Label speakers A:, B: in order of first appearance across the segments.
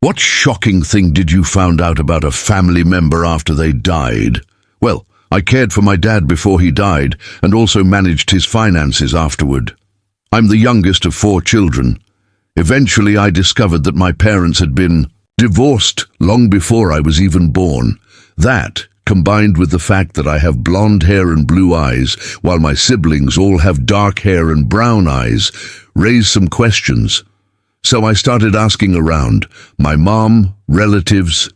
A: What shocking thing did you find out about a family member after they died? Well, I cared for my dad before he died and also managed his finances afterward. I'm the youngest of 4 children. Eventually, I discovered that my parents had been divorced long before I was even born. That, combined with the fact that I have blonde hair and blue eyes, while my siblings all have dark hair and brown eyes, raised some questions. So I started asking around, my mom, relatives,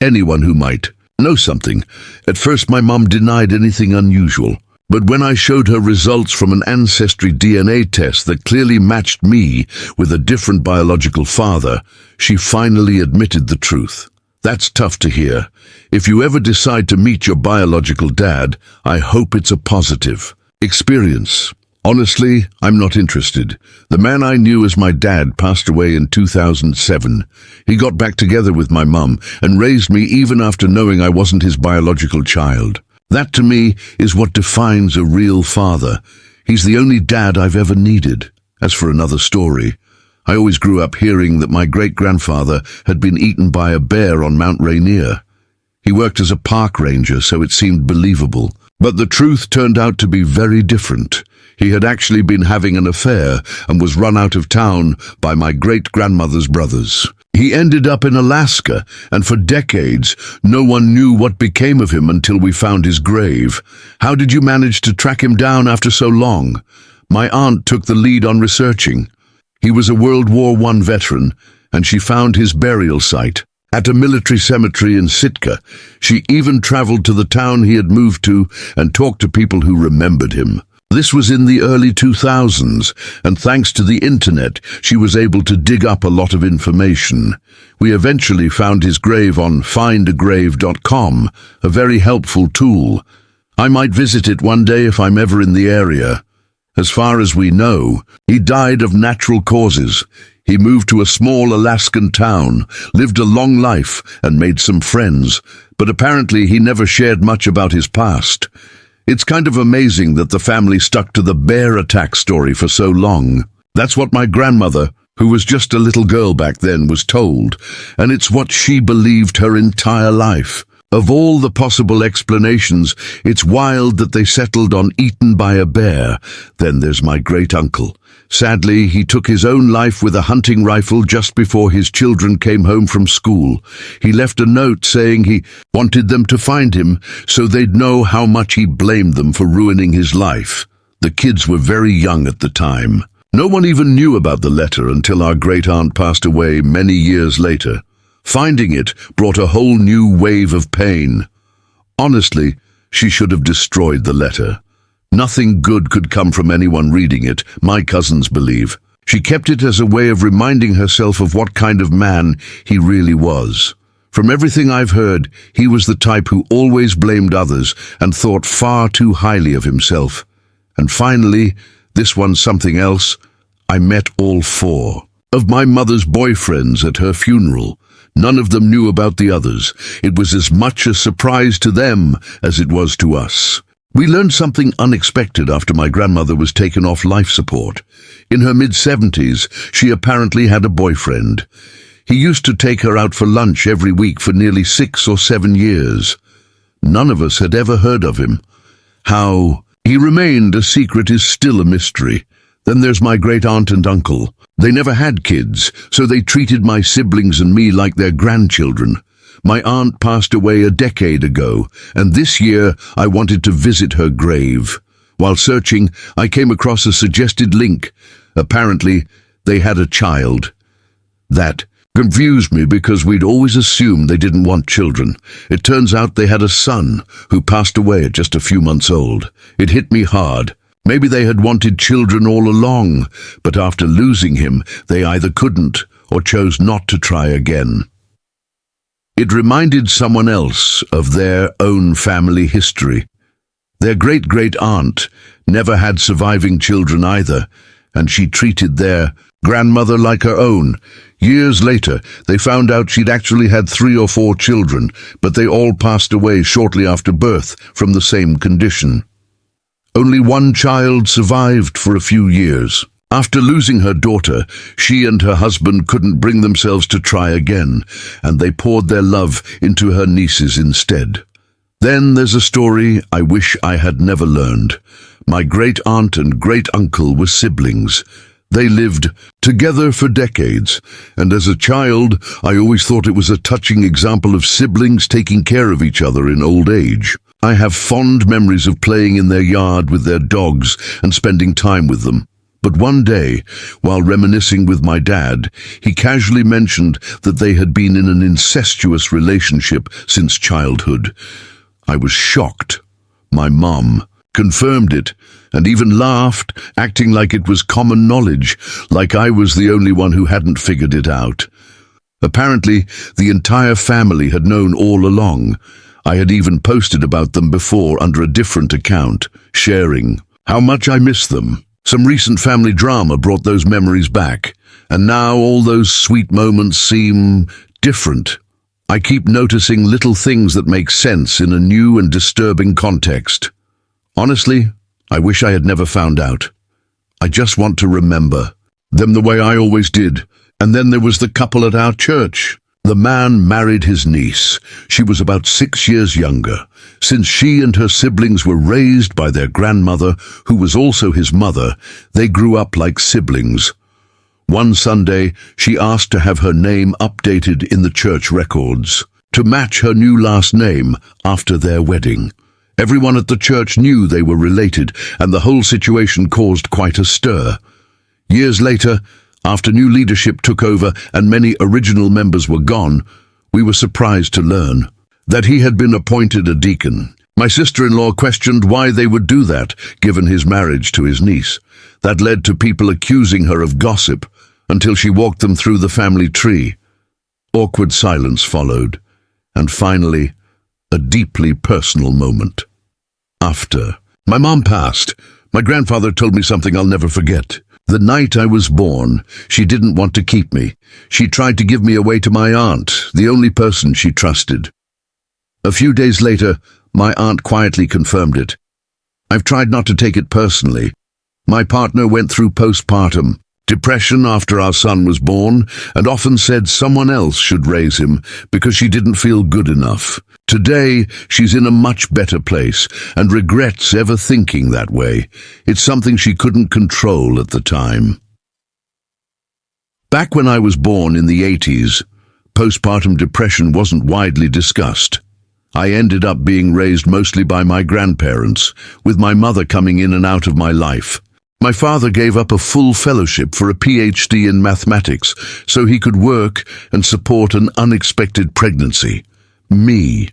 A: anyone who might know something. At first my mom denied anything unusual, but when I showed her results from an ancestry DNA test that clearly matched me with a different biological father, she finally admitted the truth. That's tough to hear. If you ever decide to meet your biological dad, I hope it's a positive experience. Honestly, I'm not interested. The man I knew as my dad passed away in 2007. He got back together with my mum and raised me even after knowing I wasn't his biological child. That to me is what defines a real father. He's the only dad I've ever needed. As for another story, I always grew up hearing that my great-grandfather had been eaten by a bear on Mount Rainier. He worked as a park ranger, so it seemed believable. But the truth turned out to be very different. He had actually been having an affair and was run out of town by my great-grandmother's brothers. He ended up in Alaska, and for decades, no one knew what became of him until we found his grave. How did you manage to track him down after so long? My aunt took the lead on researching. He was a World War I veteran, and she found his burial site at a military cemetery in Sitka. She even traveled to the town he had moved to and talked to people who remembered him. This was in the early 2000s, and thanks to the internet, she was able to dig up a lot of information. We eventually found his grave on findagrave.com, a very helpful tool. I might visit it one day if I'm ever in the area. As far as we know, he died of natural causes. He moved to a small Alaskan town, lived a long life, and made some friends, but apparently he never shared much about his past. It's kind of amazing that the family stuck to the bear attack story for so long. That's what my grandmother, who was just a little girl back then, was told, and it's what she believed her entire life. Of all the possible explanations, it's wild that they settled on eaten by a bear. Then there's my great-uncle. Sadly, he took his own life with a hunting rifle just before his children came home from school. He left a note saying he wanted them to find him so they'd know how much he blamed them for ruining his life. The kids were very young at the time. No one even knew about the letter until our great-aunt passed away many years later. Finding it brought a whole new wave of pain. Honestly, she should have destroyed the letter. Nothing good could come from anyone reading it, my cousins believe. She kept it as a way of reminding herself of what kind of man he really was. From everything I've heard, he was the type who always blamed others and thought far too highly of himself. And finally, this one's something else. I met all 4 of my mother's boyfriends at her funeral. None of them knew about the others. It was as much a surprise to them as it was to us. We learned something unexpected after my grandmother was taken off life support. In her mid-70s, she apparently had a boyfriend. He used to take her out for lunch every week for nearly 6 or 7 years. None of us had ever heard of him. How he remained a secret is still a mystery. Then there's my great-aunt and uncle. They never had kids, so they treated my siblings and me like their grandchildren. My aunt passed away a decade ago, and this year I wanted to visit her grave. While searching, I came across a suggested link. Apparently, they had a child. That confused me because we'd always assumed they didn't want children. It turns out they had a son who passed away at just a few months old. It hit me hard. Maybe they had wanted children all along, but after losing him, they either couldn't or chose not to try again. It reminded someone else of their own family history. Their great-great-aunt never had surviving children either, and she treated their grandmother like her own. Years later, they found out she'd actually had 3 or 4 children, but they all passed away shortly after birth from the same condition. Only one child survived for a few years. After losing her daughter, she and her husband couldn't bring themselves to try again, and they poured their love into her nieces instead. Then there's a story I wish I had never learned. My great-aunt and great-uncle were siblings. They lived together for decades, and as a child, I always thought it was a touching example of siblings taking care of each other in old age. I have fond memories of playing in their yard with their dogs and spending time with them. But one day, while reminiscing with my dad, he casually mentioned that they had been in an incestuous relationship since childhood. I was shocked. My mom confirmed it and even laughed, acting like it was common knowledge, like I was the only one who hadn't figured it out. Apparently, the entire family had known all along. I had even posted about them before under a different account, sharing how much I miss them. Some recent family drama brought those memories back, and now all those sweet moments seem different. I keep noticing little things that make sense in a new and disturbing context. Honestly, I wish I had never found out. I just want to remember them the way I always did. And then there was the couple at our church. The man married his niece. She was about 6 years younger. Since she and her siblings were raised by their grandmother, who was also his mother, they grew up like siblings. One Sunday, she asked to have her name updated in the church records, to match her new last name after their wedding. Everyone at the church knew they were related, and the whole situation caused quite a stir. Years later, after new leadership took over and many original members were gone, we were surprised to learn that he had been appointed a deacon. My sister-in-law questioned why they would do that, given his marriage to his niece. That led to people accusing her of gossip, until she walked them through the family tree. Awkward silence followed, and finally, a deeply personal moment. After my mom passed, my grandfather told me something I'll never forget. The night I was born, she didn't want to keep me. She tried to give me away to my aunt, the only person she trusted. A few days later, my aunt quietly confirmed it. I've tried not to take it personally. My partner went through postpartum depression after our son was born and often said someone else should raise him because she didn't feel good enough. Today, she's in a much better place and regrets ever thinking that way. It's something she couldn't control at the time. Back when I was born in the 80s, postpartum depression wasn't widely discussed. I ended up being raised mostly by my grandparents, with my mother coming in and out of my life. My father gave up a full fellowship for a PhD in mathematics so he could work and support an unexpected pregnancy. Me.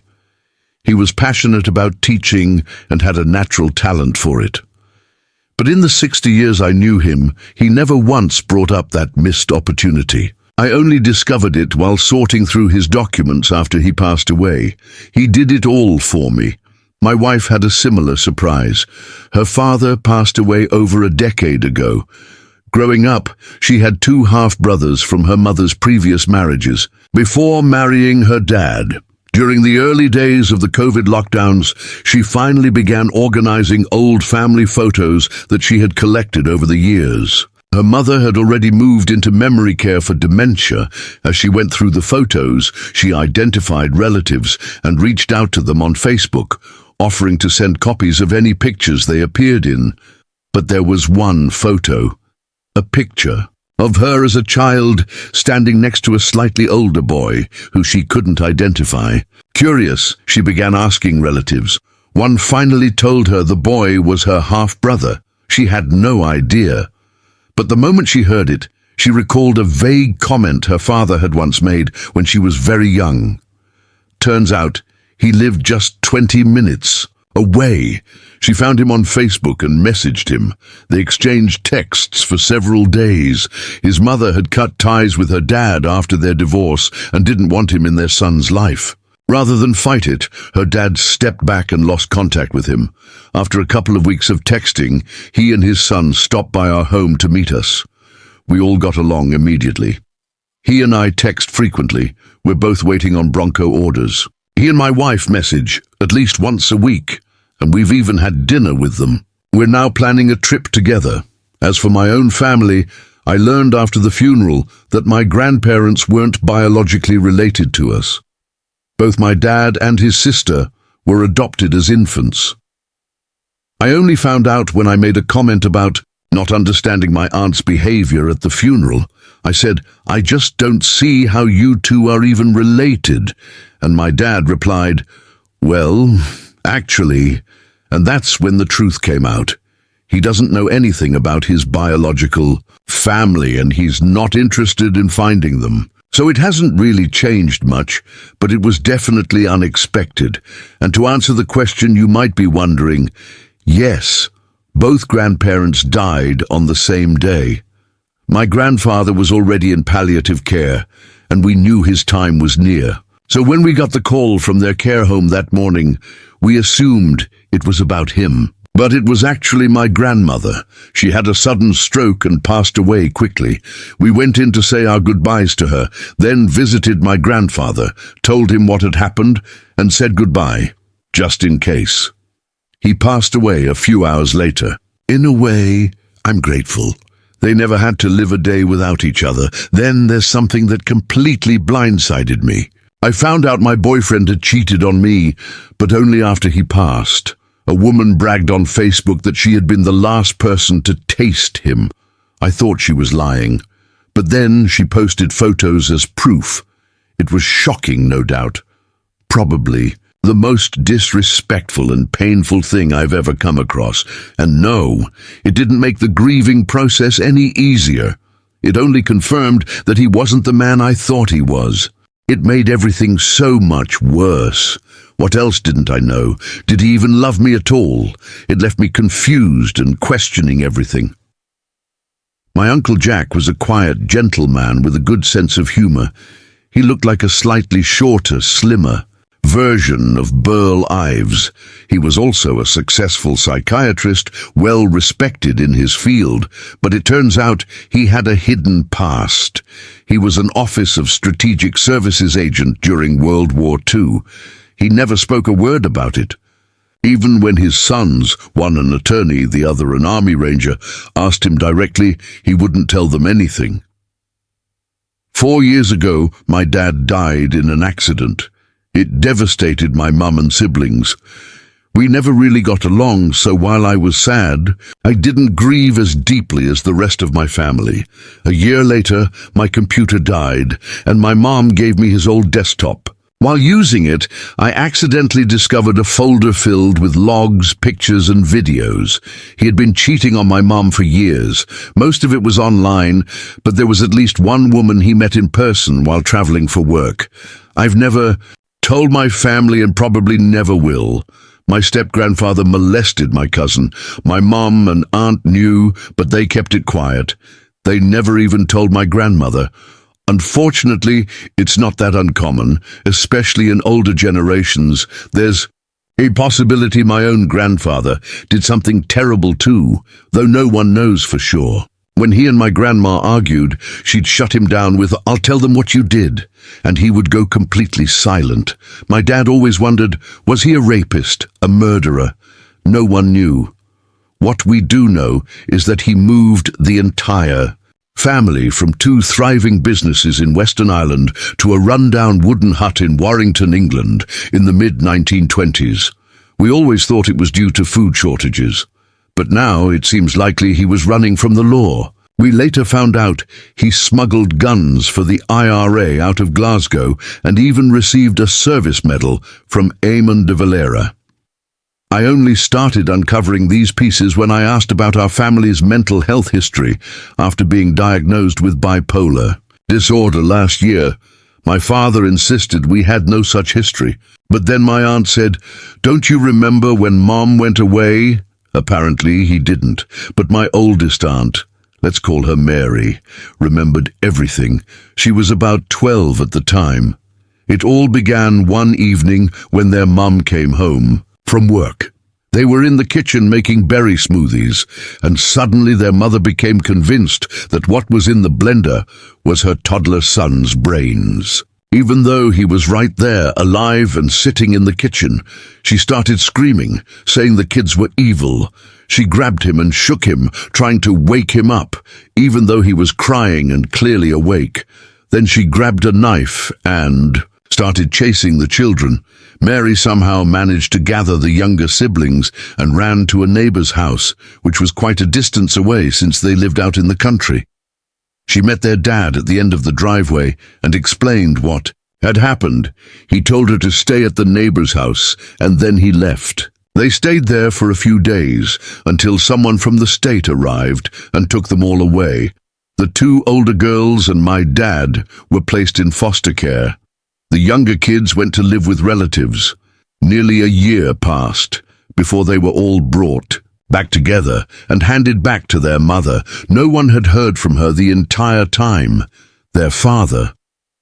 A: He was passionate about teaching and had a natural talent for it. But in the 60 years I knew him, he never once brought up that missed opportunity. I only discovered it while sorting through his documents after he passed away. He did it all for me. My wife had a similar surprise. Her father passed away over a decade ago. Growing up, she had 2 half-brothers from her mother's previous marriages, before marrying her dad. During the early days of the COVID lockdowns, she finally began organizing old family photos that she had collected over the years. Her mother had already moved into memory care for dementia. As she went through the photos, she identified relatives and reached out to them on Facebook, offering to send copies of any pictures they appeared in. But there was one photo, a picture of her as a child standing next to a slightly older boy who she couldn't identify. Curious, she began asking relatives. One finally told her the boy was her half-brother. She had no idea. But the moment she heard it, she recalled a vague comment her father had once made when she was very young. Turns out, he lived just 20 minutes away. She found him on Facebook and messaged him. They exchanged texts for several days. His mother had cut ties with her dad after their divorce and didn't want him in their son's life. Rather than fight it, her dad stepped back and lost contact with him. After a couple of weeks of texting, he and his son stopped by our home to meet us. We all got along immediately. He and I text frequently. We're both waiting on Bronco orders. He and my wife message at least once a week, and we've even had dinner with them. We're now planning a trip together, As for my own family, I learned after the funeral that my grandparents weren't biologically related to us. Both my dad and his sister were adopted as infants. I only found out when I made a comment about not understanding my aunt's behavior at the funeral. I said, "I just don't see how you two are even related." And my dad replied, "Well, actually," and that's when the truth came out. He doesn't know anything about his biological family, and he's not interested in finding them. So it hasn't really changed much, but it was definitely unexpected. And to answer the question you might be wondering, yes, both grandparents died on the same day. My grandfather was already in palliative care, and we knew his time was near. So when we got the call from their care home that morning, we assumed it was about him. But it was actually my grandmother. She had a sudden stroke and passed away quickly. We went in to say our goodbyes to her, then visited my grandfather, told him what had happened, and said goodbye, just in case. He passed away a few hours later. In a way, I'm grateful. They never had to live a day without each other. Then there's something that completely blindsided me. I found out my boyfriend had cheated on me, but only after he passed. A woman bragged on Facebook that she had been the last person to taste him. I thought she was lying, but then she posted photos as proof. It was shocking, no doubt. Probably the most disrespectful and painful thing I've ever come across. And no, it didn't make the grieving process any easier. It only confirmed that he wasn't the man I thought he was. It made everything so much worse. What else didn't I know? Did he even love me at all? It left me confused and questioning everything. My Uncle Jack was a quiet, gentle man with a good sense of humor. He looked like a slightly shorter, slimmer version of Burl Ives. He was also a successful psychiatrist, well respected in his field, but it turns out he had a hidden past. He was an Office of Strategic Services agent during World War II. He never spoke a word about it. Even when his sons, one an attorney, the other an army ranger, asked him directly, he wouldn't tell them anything. 4 years ago, my dad died in an accident. It devastated my mum and siblings. We never really got along, so while I was sad, I didn't grieve as deeply as the rest of my family. A year later, my computer died, and my mom gave me his old desktop. While using it, I accidentally discovered a folder filled with logs, pictures, and videos. He had been cheating on my mom for years. Most of it was online, but there was at least one woman he met in person while traveling for work. I've never told my family and probably never will. My step-grandfather molested my cousin. My mom and aunt knew, but they kept it quiet. They never even told my grandmother. Unfortunately, it's not that uncommon, especially in older generations. There's a possibility my own grandfather did something terrible too, though no one knows for sure. When he and my grandma argued, she'd shut him down with, "I'll tell them what you did," and he would go completely silent. My dad always wondered, was he a rapist, a murderer? No one knew. What we do know is that he moved the entire family from 2 thriving businesses in Western Ireland to a rundown wooden hut in Warrington, England, in the mid-1920s. We always thought it was due to food shortages. But now it seems likely he was running from the law. We later found out he smuggled guns for the IRA out of Glasgow and even received a service medal from Eamon de Valera. I only started uncovering these pieces when I asked about our family's mental health history after being diagnosed with bipolar disorder last year. My father insisted we had no such history. But then my aunt said, "Don't you remember when Mom went away?" Apparently he didn't, but my oldest aunt, let's call her Mary, remembered everything. She was about 12 at the time. It all began one evening when their mum came home from work. They were in the kitchen making berry smoothies, and suddenly their mother became convinced that what was in the blender was her toddler son's brains. Even though he was right there, alive and sitting in the kitchen, she started screaming, saying the kids were evil. She grabbed him and shook him, trying to wake him up, even though he was crying and clearly awake. Then she grabbed a knife and started chasing the children. Mary somehow managed to gather the younger siblings and ran to a neighbor's house, which was quite a distance away since they lived out in the country. She met their dad at the end of the driveway and explained what had happened. He told her to stay at the neighbor's house, and then he left. They stayed there for a few days until someone from the state arrived and took them all away. The two older girls and my dad were placed in foster care. The younger kids went to live with relatives. Nearly a year passed before they were all brought back together and handed back to their mother. No one had heard from her the entire time. Their father,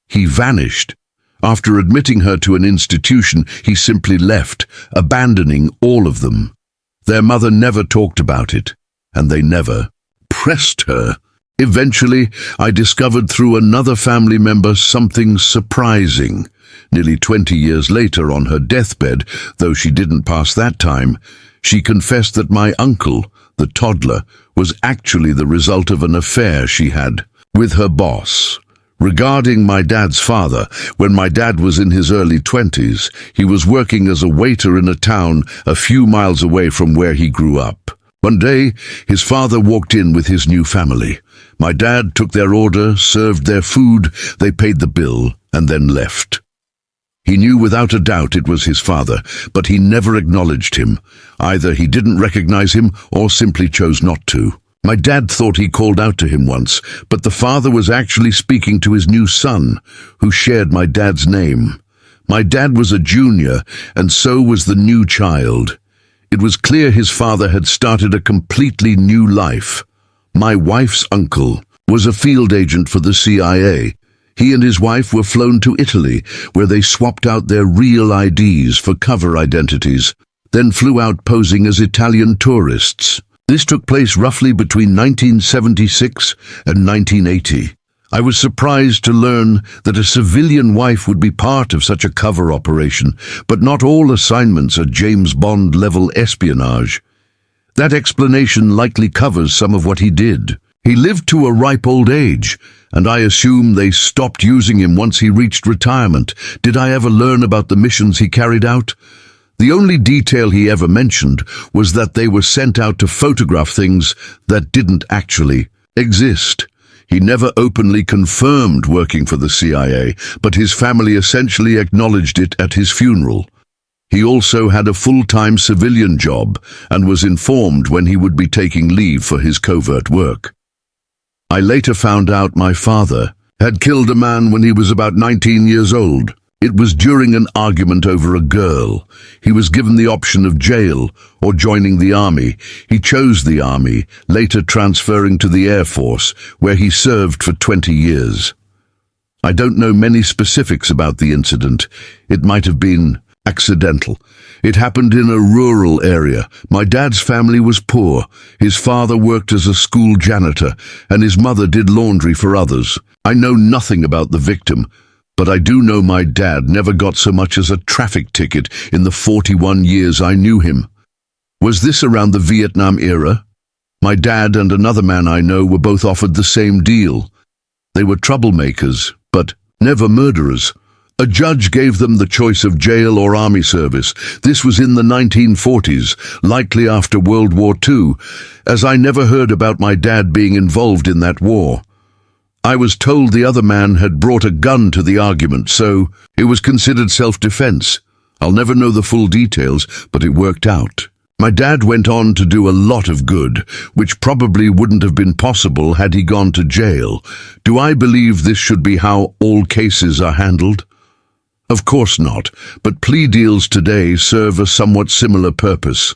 A: he vanished. After admitting her to an institution, he simply left, abandoning all of them. Their mother never talked about it, and they never pressed her. Eventually, I discovered through another family member something surprising. Nearly 20 years later, on her deathbed, though she didn't pass that time, she confessed that my uncle, the toddler, was actually the result of an affair she had with her boss. Regarding my dad's father, when my dad was in his early 20s, he was working as a waiter in a town a few miles away from where he grew up. One day, his father walked in with his new family. My dad took their order, served their food, they paid the bill, and then left. He knew without a doubt it was his father, but he never acknowledged him. Either he didn't recognize him or simply chose not to. My dad thought he called out to him once, but the father was actually speaking to his new son, who shared my dad's name. My dad was a junior, and so was the new child. It was clear his father had started a completely new life. My wife's uncle was a field agent for the CIA. He and his wife were flown to Italy, where they swapped out their real IDs for cover identities, then flew out posing as Italian tourists. This took place roughly between 1976 and 1980. I was surprised to learn that a civilian wife would be part of such a cover operation, but not all assignments are James Bond-level espionage. That explanation likely covers some of what he did. He lived to a ripe old age, and I assume they stopped using him once he reached retirement. Did I ever learn about the missions he carried out? The only detail he ever mentioned was that they were sent out to photograph things that didn't actually exist. He never openly confirmed working for the CIA, but his family essentially acknowledged it at his funeral. He also had a full-time civilian job and was informed when he would be taking leave for his covert work. I later found out my father had killed a man when he was about 19 years old. It was during an argument over a girl. He was given the option of jail or joining the army. He chose the army, later transferring to the Air Force, where he served for 20 years. I don't know many specifics about the incident. It might have been accidental. It happened in a rural area. My dad's family was poor. His father worked as a school janitor, and his mother did laundry for others. I know nothing about the victim, but I do know my dad never got so much as a traffic ticket in the 41 years I knew him. Was this around the Vietnam era? My dad and another man I know were both offered the same deal. They were troublemakers, but never murderers. A judge gave them the choice of jail or army service. This was in the 1940s, likely after World War II, as I never heard about my dad being involved in that war. I was told the other man had brought a gun to the argument, so it was considered self-defense. I'll never know the full details, but it worked out. My dad went on to do a lot of good, which probably wouldn't have been possible had he gone to jail. Do I believe this should be how all cases are handled? Of course not, but plea deals today serve a somewhat similar purpose.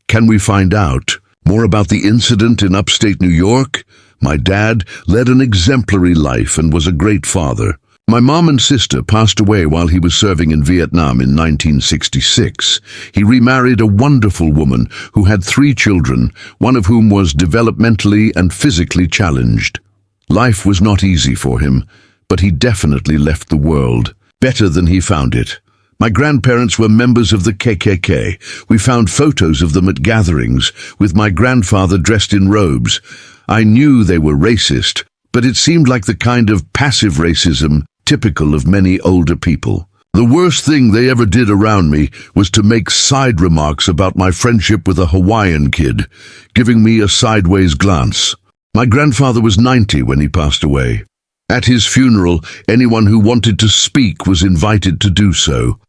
A: Can we find out more about the incident in upstate New York? My dad led an exemplary life and was a great father. My mom and sister passed away while he was serving in Vietnam in 1966. He remarried a wonderful woman who had 3 children, one of whom was developmentally and physically challenged. Life was not easy for him, but he definitely left the world better than he found it. My grandparents were members of the KKK. We found photos of them at gatherings, with my grandfather dressed in robes. I knew they were racist, but it seemed like the kind of passive racism typical of many older people. The worst thing they ever did around me was to make side remarks about my friendship with a Hawaiian kid, giving me a sideways glance. My grandfather was 90 when he passed away. At his funeral, anyone who wanted to speak was invited to do so.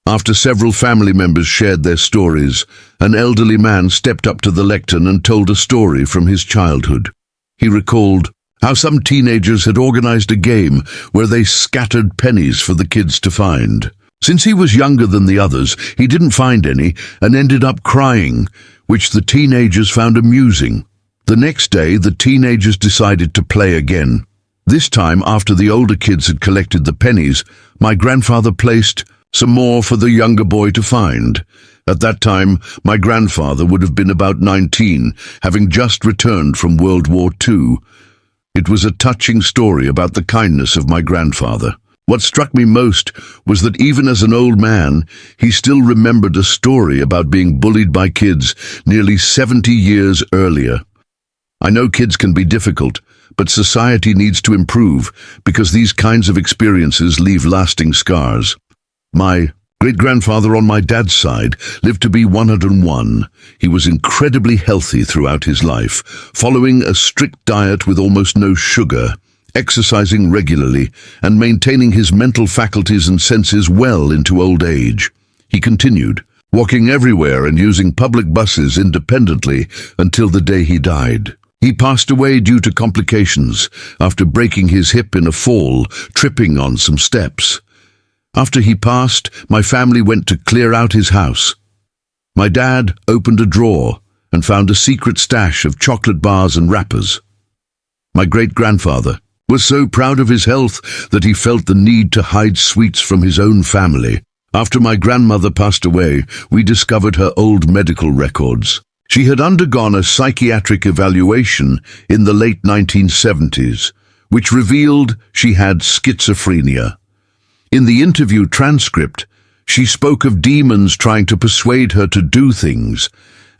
A: After several family members shared their stories, an elderly man stepped up to the lectern and told a story from his childhood. He recalled how some teenagers had organized a game where they scattered pennies for the kids to find. Since he was younger than the others, he didn't find any and ended up crying, which the teenagers found amusing. The next day, the teenagers decided to play again. This time, after the older kids had collected the pennies, my grandfather placed some more for the younger boy to find. At that time, my grandfather would have been about 19, having just returned from World War II. It was a touching story about the kindness of my grandfather. What struck me most was that even as an old man, he still remembered a story about being bullied by kids nearly 70 years earlier. I know kids can be difficult, but society needs to improve because these kinds of experiences leave lasting scars. My great-grandfather on my dad's side lived to be 101. He was incredibly healthy throughout his life, following a strict diet with almost no sugar, exercising regularly, and maintaining his mental faculties and senses well into old age. He continued, walking everywhere and using public buses independently until the day he died. He passed away due to complications after breaking his hip in a fall, tripping on some steps. After he passed, my family went to clear out his house. My dad opened a drawer and found a secret stash of chocolate bars and wrappers. My great-grandfather was so proud of his health that he felt the need to hide sweets from his own family. After my grandmother passed away, we discovered her old medical records. She had undergone a psychiatric evaluation in the late 1970s, which revealed she had schizophrenia. In the interview transcript, she spoke of demons trying to persuade her to do things,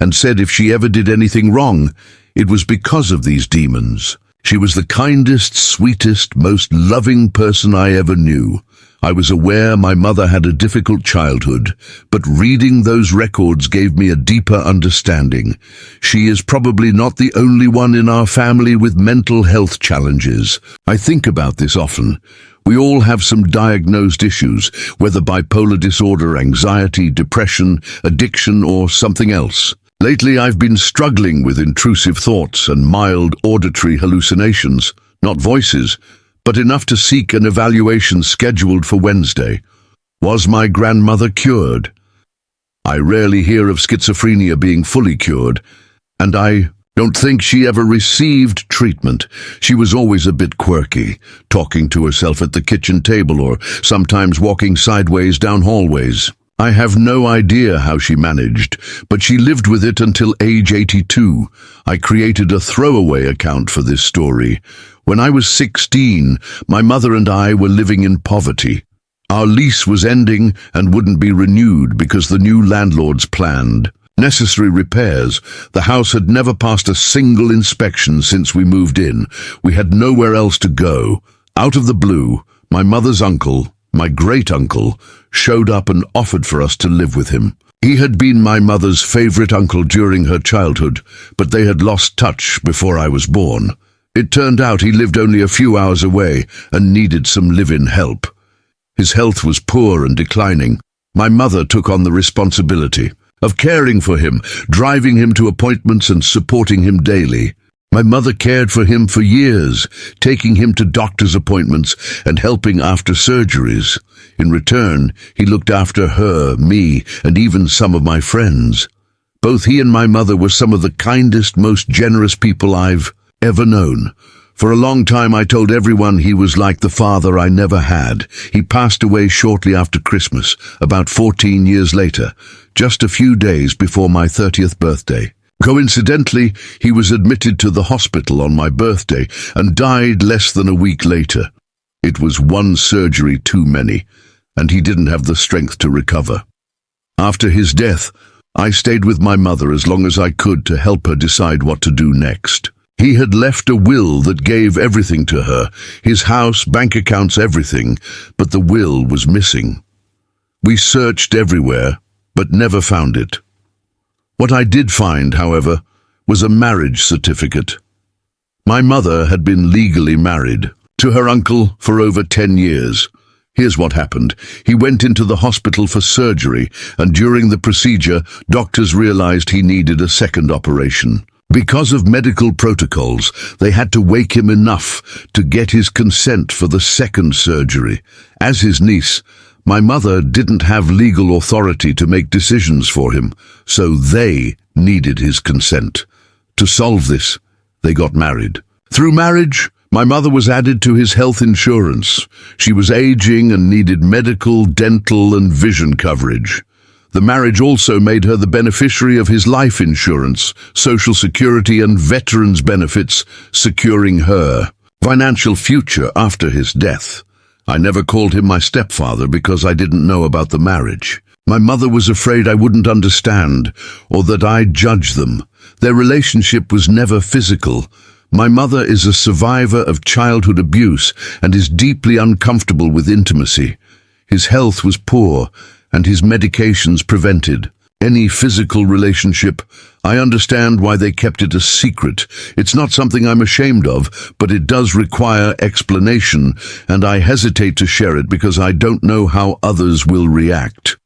A: and said if she ever did anything wrong, it was because of these demons. She was the kindest, sweetest, most loving person I ever knew. I was aware my mother had a difficult childhood, but reading those records gave me a deeper understanding. She is probably not the only one in our family with mental health challenges. I think about this often. We all have some diagnosed issues, whether bipolar disorder, anxiety, depression, addiction, or something else. Lately, I've been struggling with intrusive thoughts and mild auditory hallucinations, not voices, but enough to seek an evaluation scheduled for Wednesday. Was my grandmother cured? I rarely hear of schizophrenia being fully cured, and I don't think she ever received treatment. She was always a bit quirky, talking to herself at the kitchen table or sometimes walking sideways down hallways. I have no idea how she managed, but she lived with it until age 82. I created a throwaway account for this story. When I was 16, my mother and I were living in poverty. Our lease was ending and wouldn't be renewed because the new landlords planned necessary repairs. The house had never passed a single inspection since we moved in. We had nowhere else to go. Out of the blue, my mother's uncle, my great-uncle, showed up and offered for us to live with him. He had been my mother's favorite uncle during her childhood, but they had lost touch before I was born. It turned out he lived only a few hours away and needed some live-in help. His health was poor and declining. My mother took on the responsibility of caring for him, driving him to appointments and supporting him daily. My mother cared for him for years, taking him to doctor's appointments and helping after surgeries. In return, he looked after her, me, and even some of my friends. Both he and my mother were some of the kindest, most generous people I've ever known. For a long time I told everyone he was like the father I never had. He passed away shortly after Christmas, about 14 years later, just a few days before my 30th birthday. Coincidentally, he was admitted to the hospital on my birthday and died less than a week later. It was one surgery too many. and he didn't have the strength to recover. After his death, I stayed with my mother as long as I could to help her decide what to do next. He had left a will that gave everything to her, his house, bank accounts, everything, but the will was missing. We searched everywhere, but never found it. What I did find, however, was a marriage certificate. My mother had been legally married to her uncle for over 10 years. Here's what happened. He went into the hospital for surgery, and during the procedure, doctors realized he needed a second operation. Because of medical protocols, they had to wake him enough to get his consent for the second surgery. As his niece, my mother didn't have legal authority to make decisions for him, so they needed his consent. To solve this, they got married. Through marriage, my mother was added to his health insurance. She was aging and needed medical, dental, and vision coverage. The marriage also made her the beneficiary of his life insurance, Social Security, and veterans benefits, securing her financial future after his death. I never called him my stepfather because I didn't know about the marriage. My mother was afraid I wouldn't understand or that I'd judge them. Their relationship was never physical. My mother is a survivor of childhood abuse and is deeply uncomfortable with intimacy. His health was poor, and his medications prevented any physical relationship. I understand why they kept it a secret. It's not something I'm ashamed of, but it does require explanation, and I hesitate to share it because I don't know how others will react.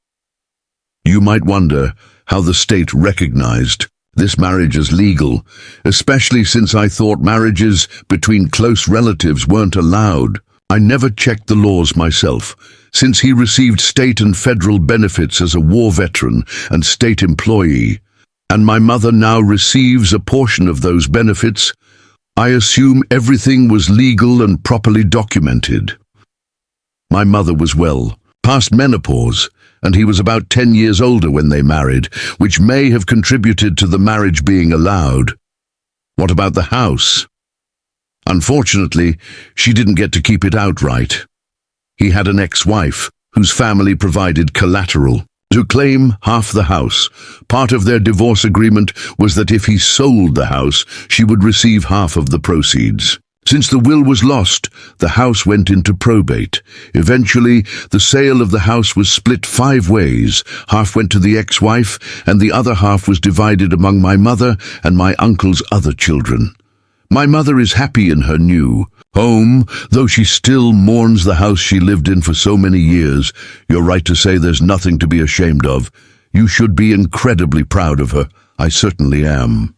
A: You might wonder how the state recognized this marriage as legal, especially since I thought marriages between close relatives weren't allowed. I never checked the laws myself. Since he received state and federal benefits as a war veteran and state employee, and my mother now receives a portion of those benefits, I assume everything was legal and properly documented. My mother was well past menopause, and he was about 10 years older when they married, which may have contributed to the marriage being allowed. What about the house? Unfortunately, she didn't get to keep it outright. He had an ex-wife, whose family provided collateral to claim half the house. Part of their divorce agreement was that if he sold the house, she would receive half of the proceeds. Since the will was lost, the house went into probate. Eventually, the sale of the house was split 5 ways. Half went to the ex-wife, and the other half was divided among my mother and my uncle's other children. My mother is happy in her new home, though she still mourns the house she lived in for so many years. You're right to say there's nothing to be ashamed of. You should be incredibly proud of her. I certainly am.